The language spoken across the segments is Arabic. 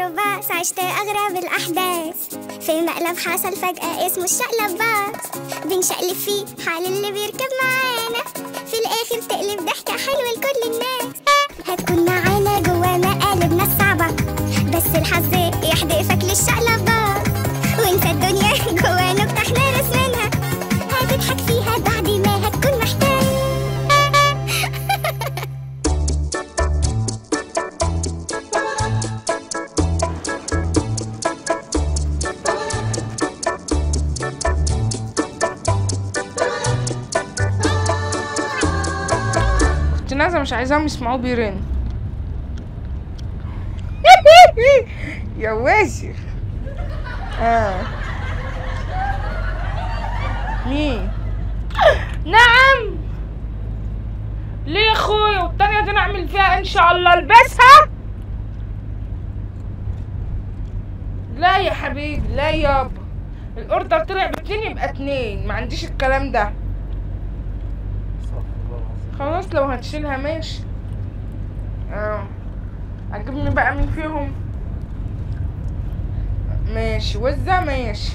ميكروباص عشت أغرب الأحداث، في مقلب حصل فجأة اسمه الشقلب باص، بنشقلب فيه حال اللي بيركب معانا، في الآخر تقلب ضحكة حلوة لكل الناس. هتكون معانا جوا مقالبنا الصعبة، بس الحظ يحدفك للشقلب باص، وانسى الدنيا جوا نكتة احنا رسمينها، هتضحك فيها بعد ما هتكون محتاج. نازل مش عايزاهم يسمعوه بيرن. يا واسع. مين؟ نعم. ليه يا اخويا؟ والتانية دي نعمل فيها ان شاء الله البسها؟ لا يا حبيبي، لا يابا، الاوردر طلع ب2 يبقى 2، ما عنديش الكلام ده. خلاص لو هتشيلها ماشي. عجبني بقى مين فيهم. ماشي وزة ماشي.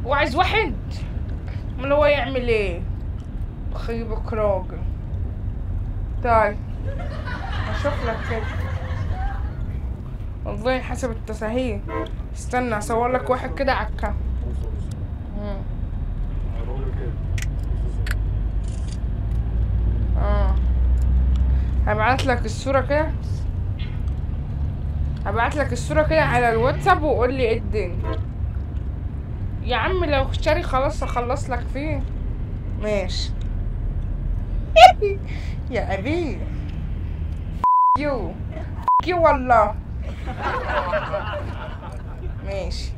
وعايز واحد، امال هو يعمل ايه؟ بخيبك راجل. طيب هشوف لك كده والله حسب التساهيل. استنى اصور لك واحد كده على الكام. هبعت لك الصورة كده، هبعت لك الصورة كده على الواتساب وقول لي ايه الدنيا. يا عم لو اشتري خلاص اخلص لك فيه. ماشي. يا ابي يو والله. ماشي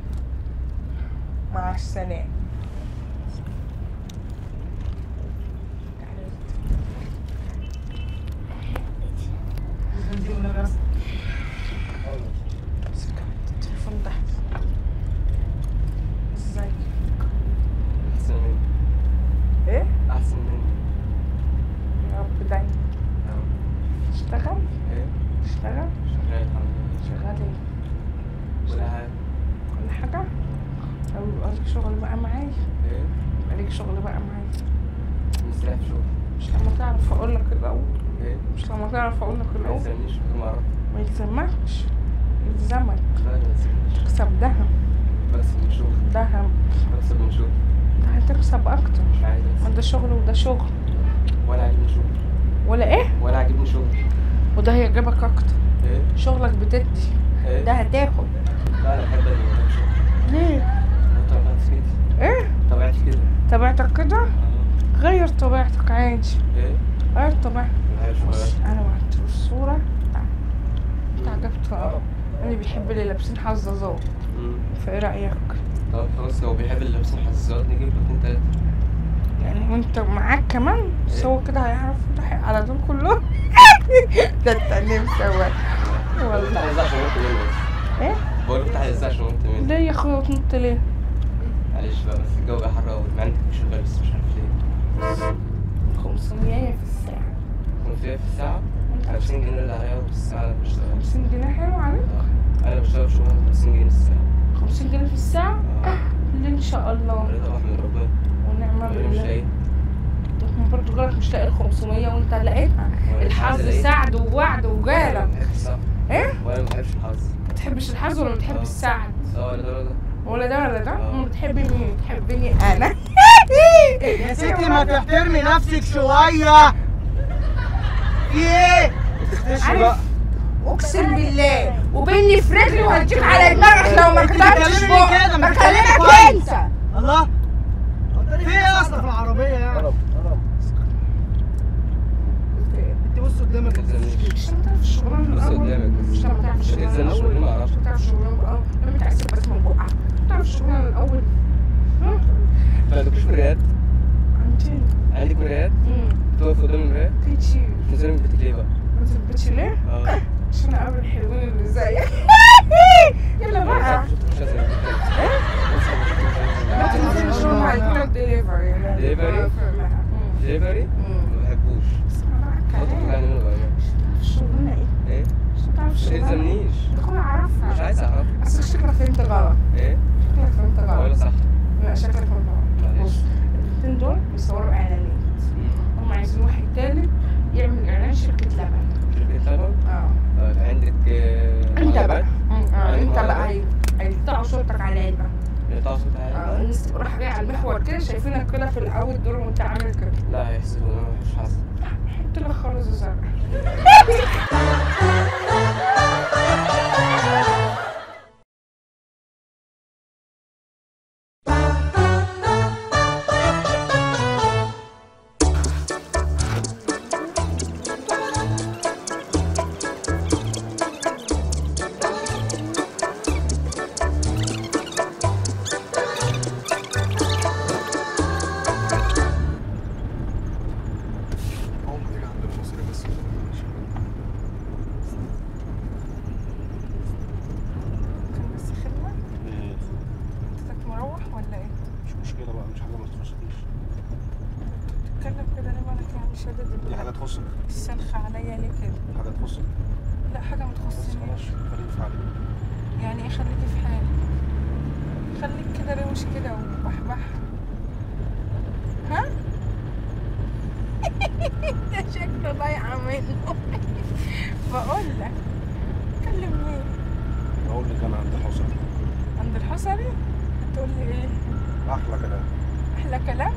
مع السلامة. التليفون تحت. ازيك؟ احسن مني. ايه؟ احسن مني يا رب دايما. اشتغل؟ ايه؟ اشتغل؟ شغال الحمد لله. شغال ايه؟ كل حاجة. كل حاجة؟ طب يبقى ليك شغل بقى معايا. ايه؟ يبقى ليك شغل بقى معايا. مستريح في شغل. مش لما تعرف اقول لك الاول. ايه؟ مش لما تعرف اقول لك ما الاول. يلزمنيش كل مرة. ما يلزمكش، يلزمك. لا ما يلزمنيش. تكسب دهب. بكسب من شغل. دهب. بكسب من شغل. انت هتكسب اكتر. مش عايز ما اكسب. ده شغل وده شغل. ولا عاجبني شغل. ولا ايه؟ ولا عاجبني شغل. وده هيعجبك اكتر. ايه؟ شغلك بتدي. ايه؟ ده هتاخد. لا انا بحب الشغل. ليه؟ انا طبيعتي كده. ايه؟ طبيعتي كده. طبيعتك كده؟ غير طبيعتك عادي. ايه؟ غير طبيعتك. بص انا بعت الصورة انت عجبتها. انا بيحب اللي لابسين حظاظات، فايه رأيك؟ طب خلاص لو بيحب اللي لابسين حظاظات نجيب له 2 3. يعني وانت معاك كمان، بس هو كده هيعرف يضحك على دول كلهم. ده انت مسوي والله. بتاع الزعل عشان قلت منه. ايه؟ بقول له بتاع الزعل عشان قلت منه. ليه يا اخويا وتنط ليه؟ معلش بقى بس الجو بقى حر قوي، مع انك مش شغال بس مش عارف ليه. 500 في الساعة. 500 في الساعة؟ 50 جنيه اللي عليا في الساعة أنا بشتغل. 50 جنيه حلو عليك؟ أنا بشتغل شغل 50 جنيه في الساعة. 50 جنيه في الساعة؟ ليه إن شاء الله. رضا من ربنا. ونعمة مش بالله. لاقي. انت برضه جالك مش لاقي ال 500 وانت لقيتها. الحظ ساعد ووعد وجالك. ايه؟ وأنا ما بحبش الحظ. ما بتحبش الحظ ولا بتحب السعد؟ ولا ده ولا ده. ولا ده ولا ده؟ بتحبي مين؟ بتحبني انا. يا ستي ما تحترمي نفسك شوية. في ايه؟ عارف اقسم بالله وبيني في رجلي وهديك على دماغك لو ما كتبتش بقى. بكلمك انت. الله، في ايه اصلا في العربية يعني؟ انت بص قدامك. مش هتعرف الشغلانه بص الاول. قدامك مش هتعرف الشغلانه الاول. ما اعرفش. مش هتعرف الشغلانه الاول. لما تعسب بس من بقعك. تعرف الشغلانه الاول. ما عندكوش مرايات؟ عندك مرايات؟ بتقف قدام المرايات؟ كتير. نزلي من بيتك ليه بقى؟ ما تثبتش ليه؟ عشان اقابل الحلوين اللي زيك. يلا بقى. مش لازم. ما تنزلش دليفري؟ دليفري؟ ما بحبوش. بطلب يعني منه بقى. الشغلانة ايه؟ ايه؟ مش هتعرف ما الشغلانة؟ تلزمنيش. تكون عارفها. مش عايز اعرف. بس شكلك فهمت غلط. ايه؟ شكلك فهمت غلط. ولا صح؟ لا شكلك فهمت غلط. معلش. بص البنتين دول بيصوروا اعلانات. هم عايزين واحد تالت يعمل اعلان شركة لبن. شركة لبن؟ طيب عندك انت بقى. عندك انت بقى معلبات؟ هيقطعوا صورتك على العلبة. يقطعوا صوت عالي؟ الناس تبقى رايحة جاية على المحور كده شايفينك كده في الأول دور وانت عامل كده. لا هيحسبوا ان انا مش حاسس. حط لك خرز زرع. دي حاجة تخصك؟ السلخة عليا ليه كده؟ حاجة تخصك؟ لا حاجة ما بس تخصنيش. خلاص خليك في حالك. يعني ايه خليكي في حالي؟ خليك كده روش كده وبحبح. ها؟ ده شكله ضايعة منه. بقول لك كلم مين؟ بقول لك أنا عند الحصري. عند الحصري؟ هتقول لي ايه؟ أحلى كلام. أحلى كلام؟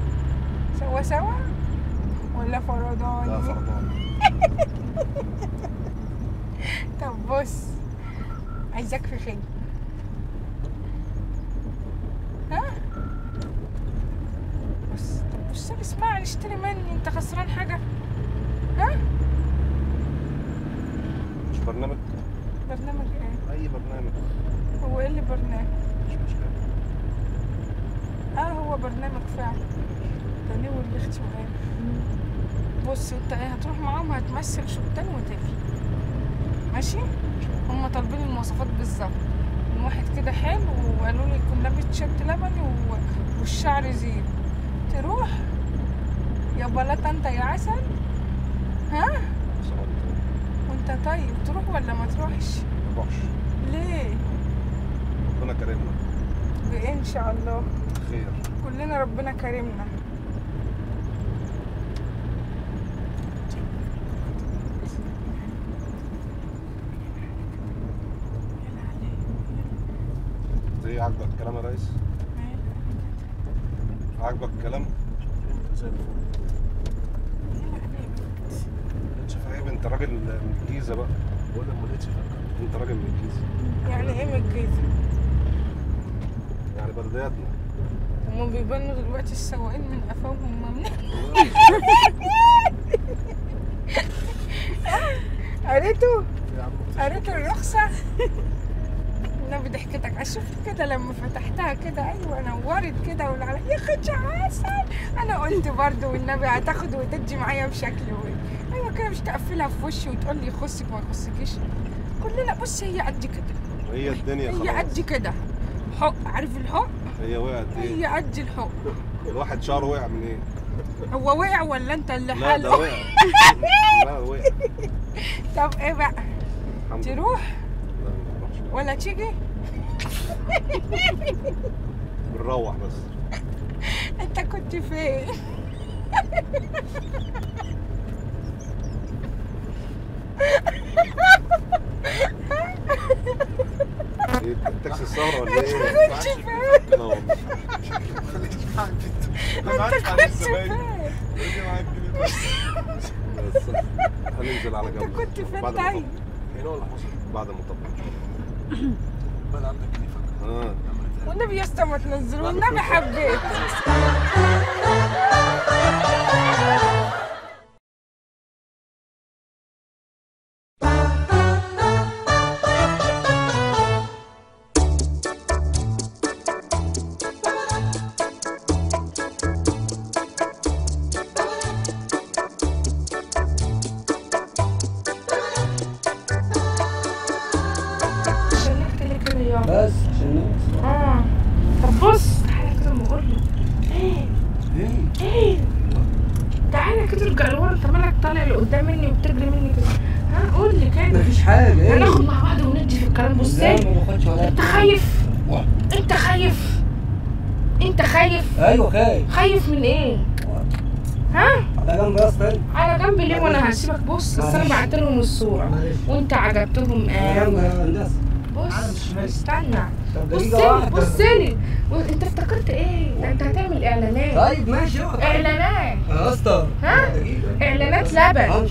سوا سوا؟ ولا فرداني؟ لا فرضاني. طب بص عايزاك في خير. ها؟ بص طب بص اسمعني اشتري مني، انت خسران حاجة؟ ها؟ مش برنامج؟ برنامج ايه؟ أي برنامج. هو ايه اللي برنامج؟ مش مشكلة. هو برنامج فعلا. ده ليه واللي اختي وعارف. بص انت ايه هتروح معاهم هتمثل شبتان وتاكل ماشي؟ هم طالبين المواصفات بالظبط من واحد كده حلو وقالوا لي يكون لابس تيشيرت لبني والشعر زيرو. تروح يا بلاطه انت يا عسل. ها؟ وانت طيب تروح ولا ما تروحش؟ ما بروحش. ليه؟ ربنا كرمنا. بإيه ان شاء الله؟ خير. كلنا ربنا كرمنا. ايه عاجبك الكلام يا ريس؟ عاجبك الكلام؟ زي الفل. لقيتش فاهم انت راجل من الجيزه بقى. بقول لك ما لقيتش فاهم انت راجل من الجيزه. يعني ايه من الجيزه؟ يعني بلدياتنا. هما بيبانوا دلوقتي السواقين من قفاهم ممنوع. قريتوا؟ قريتوا الرخصة؟ النبي ضحكتك اشوف كده لما فتحتها كده ايوه نورت كده والعلى يا خدش عسل. انا قلت برضه والنبي هتاخد وتدي معايا بشكل ايوه كده مش تقفلها في وشي وتقول لي يخصك ما يخصكيش. كلنا بص هي قد كده. هي الدنيا خلاص. هي قد كده. حق عارف الحق؟ هي وقعت ايه؟ هي قد الحق. الواحد شعره وقع من ايه؟ هو وقع ولا انت اللي لا ده حاله؟ وقع. لا وقع. طب ايه بقى؟ تروح لا ما بروحش. ولا تيجي؟ بنروح بس. انت كنت فين؟ ايه التاكسي الثوره ولا ايه؟ انت كنت فين؟ لا والله. انت كنت فين؟ بس هننزل على جنب. انت كنت فين بعد ما طيب؟ هنا ولا حصل؟ بعد ما طبق. بقى عندك كيفك. والنبي يا اسطى ما تنزلوا والنبي حبيت. بس عشان طب بص تعالى كده ما اقول له حاجه. ايه هناخد مع بعض وندي في الكلام. بص لا ما باخدش ولا انت خايف. انت خايف. انت خايف. ايوه خايف. خايف من ايه؟ ها؟ على جنب يا اسطى. على جنب ليه وانا هسيبك؟ بص اصل انا بعت لهم الصوره وانت عجبتهم جنب يا هندسه. بص استنى. بص بصلي انت افتكرت ايه؟ ده انت هتعمل اعلانات. طيب ماشي. اعلانات يا اسطى. ها؟ اعلانات لبن.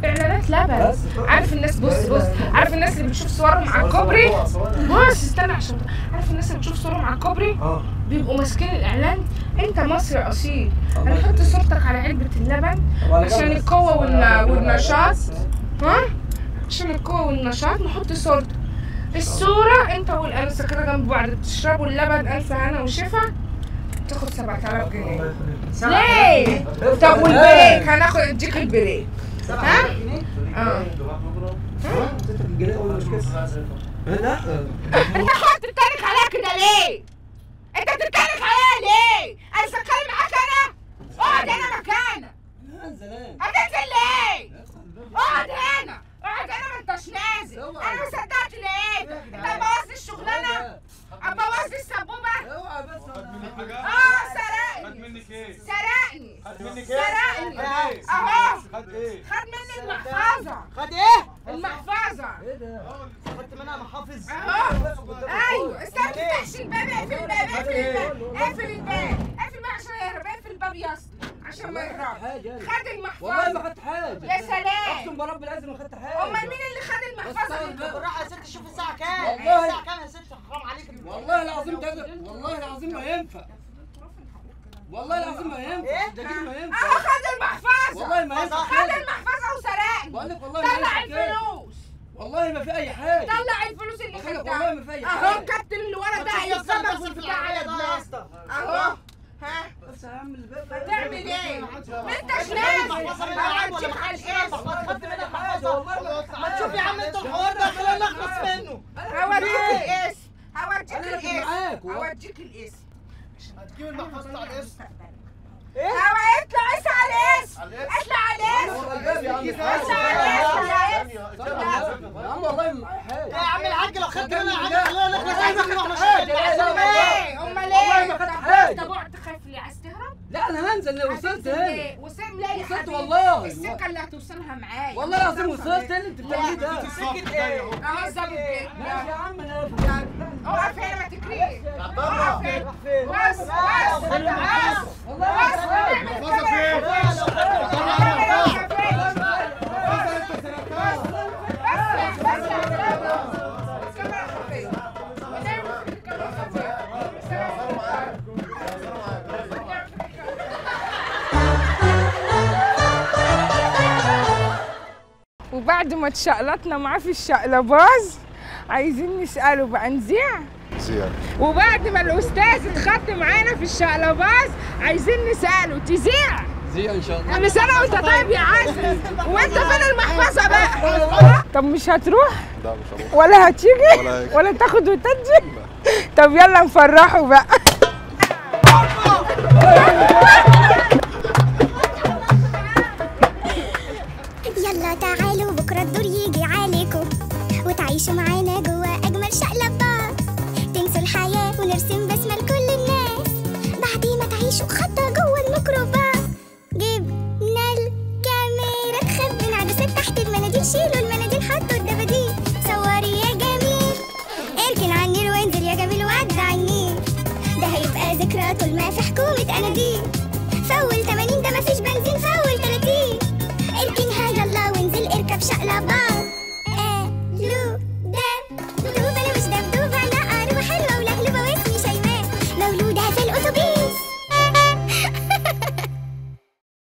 اعلانات لبن. عارف الناس بص عارف الناس اللي بتشوف صورهم على الكوبري؟ بص استنى عشان عارف الناس اللي بتشوف صورهم على الكوبري؟ بيبقوا ماسكين الاعلان. انت مصري اصيل. هنحط صورتك على علبه اللبن عشان القوه والنشاط. ها؟ عشان القوه والنشاط نحط صورتك. الصوره انت والانسه كده جنب بعض بتشربوا اللبن. الف هنا وشفا. تاخد 7000 جنيه. ليه؟ طب والبريك هناخد اديك البريك. ها؟ لا انت اخوك بتتكلم عليا كده ليه؟ انت بتتكلم عليا ليه؟ انا مش بتكلم معاك انا؟ اقعد هنا مكانك. هتنزل ليه؟ اقعد هنا. اقعد هنا ما انتش نازل. انا ما صدقت لقيتك. انت بوظت الشغلانه؟ بوظت السبوبه؟ اوعى بس. سرقني. خد منك ايه؟ سرقني. خد منك سرقني. ايه؟ اهو. خد ايه؟ خد مني المحفظه. خد ايه؟ المحفظه. ايه ده؟ خدت منها محافظ. اهو. ايوه استنى ما تفتحش الباب. اقفل الباب. اقفل الباب. اقفل الباب. اقفل الباب عشان يهرب. اقفل الباب يا اسطى عشان ما يهربش. خد المحفظه. والله ما خدت حاجه. يا سلام. اقسم برب العزم ما خدت حاجه. امال مين اللي خد المحفظه دي؟ بالراحه يا ست. شوف الساعه كام. والله. الساعه كام يا ست؟ حرام عليك. والله العظيم ده والله العظيم ما ينفع. والله العظيم ما ينفع. ده ما ينفع. اهو خد المحفظه. والله ما ينفع. خد المحفظه وسرقني. بقول لك والله ما ينفع. طلع الفلوس. والله ما في اي حاجه. طلع الفلوس اللي بقول لك خدتها. والله ما في اي اهو حاجه. الكابتن اللي ورا ده هيتصرف في البتاع على دماغك. اهو. ها؟ بس يا عم الباب هتعمل ايه؟ ما انتش نازل. خدت منها محفظه. ما تشوف يا عم انت الحوار ده خلينا نخلص منه. هوريك الاسم. هوديك أنا الاسم. معاك. هوديك الاسم. هتجيب المحفظه على الاسم. ايه؟ اطلع اسعى على الاسم. اطلع على الاسم. اطلع على الاسم. يا عم والله ما معايا حاجه. يا عم الحاج لو خدت منها يا عم خلينا نخلص منه. احنا امال ايه؟ امال ايه؟ والله ما خدت حاجه. طب اقعد تخاف ليه؟ عايز تهرب؟ لا انا هنزل لو وصلت هنا. وصلت ليه يا وصلت حبيبي؟ والله. السكه اللي هتوصلها معايا. والله العظيم وصلت اللي انت بتعمليه ده. سكه ايه؟ اه ظابط كده. ماشي يا عم انا اقف هنا ما تجريش. اقف هنا. فين؟ بس والله المحفظه فين؟ وبعد ما اتشقلطنا معاه في الشقلباز عايزين نسأله بقى نذيع. وبعد ما الأستاذ اتخط معانا في الشقلباز عايزين نسأله تذيع. زي ان شاء الله. كل سنة وانت طيب يا عزيز. وانت فين المحفظة بقى؟ طب مش هتروح؟ لا مش هروح. ولا هتيجي؟ ولا تاخد وتدي؟ طب يلا نفرحه بقى. يلا تعالوا بكرة الدور يجي عليكم وتعيشوا معانا جوا أجمل شقلبات. تنسوا الحياة ونرسم بسمة لكل الناس بعد ما تعيشوا خطة